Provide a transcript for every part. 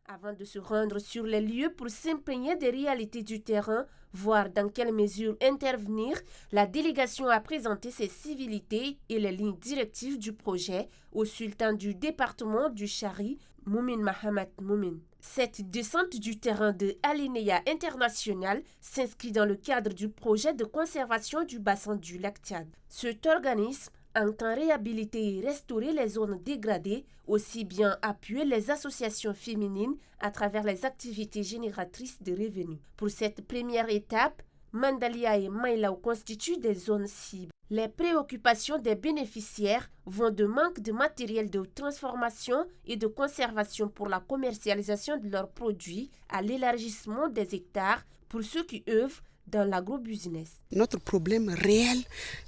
Avant de se rendre sur les lieux pour s'imprégner des réalités du terrain, voir dans quelle mesure intervenir, la délégation a présenté ses civilités et les lignes directives du projet au sultan du département du Chari, Moumin Mahamat Moumin. Cette descente du terrain de Alinéa International s'inscrit dans le cadre du projet de conservation du bassin du lac Tchad. Cet organisme entend réhabiliter et restaurer les zones dégradées, aussi bien appuyer les associations féminines à travers les activités génératrices de revenus. Pour cette première étape, Mandalia et Maïlao constituent des zones cibles. Les préoccupations des bénéficiaires vont de manque de matériel de transformation et de conservation pour la commercialisation de leurs produits à l'élargissement des hectares pour ceux qui œuvrent dans l'agrobusiness. Notre problème réel,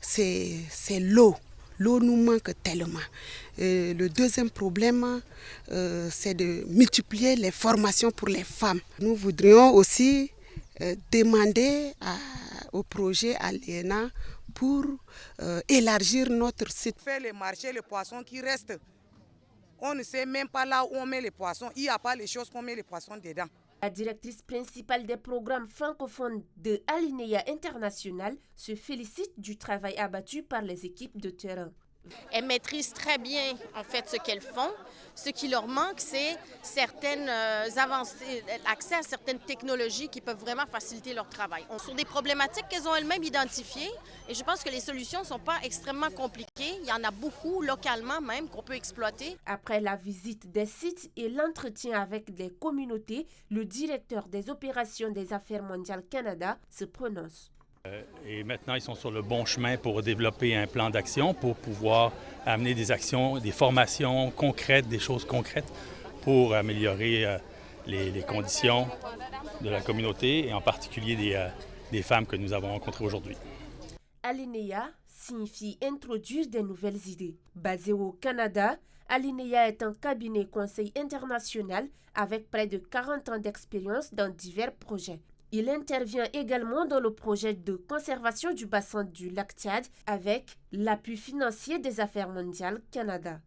c'est l'eau. L'eau nous manque tellement. Le deuxième problème, c'est de multiplier les formations pour les femmes. Nous voudrions aussi demander au projet Aliena pour élargir notre site. Faire les marchés, les poissons qui restent. On ne sait même pas là où on met les poissons. Il n'y a pas les choses qu'on met les poissons dedans. La directrice principale des programmes francophones de Alinéa International se félicite du travail abattu par les équipes de terrain. Elles maîtrisent très bien en fait ce qu'elles font. Ce qui leur manque, c'est certaines avancées, accès à certaines technologies qui peuvent vraiment faciliter leur travail. Sur des problématiques qu'elles ont elles-mêmes identifiées, et je pense que les solutions ne sont pas extrêmement compliquées. Il y en a beaucoup localement même qu'on peut exploiter. Après la visite des sites et l'entretien avec des communautés, le directeur des opérations des Affaires mondiales Canada se prononce. Et maintenant, ils sont sur le bon chemin pour développer un plan d'action pour pouvoir amener des actions, des formations concrètes, des choses concrètes pour améliorer les conditions de la communauté et en particulier des femmes que nous avons rencontrées aujourd'hui. Alinéa signifie introduire des nouvelles idées. Basé au Canada, Alinéa est un cabinet conseil international avec près de 40 ans d'expérience dans divers projets. Il intervient également dans le projet de conservation du bassin du lac Tchad avec l'appui financier des Affaires mondiales Canada.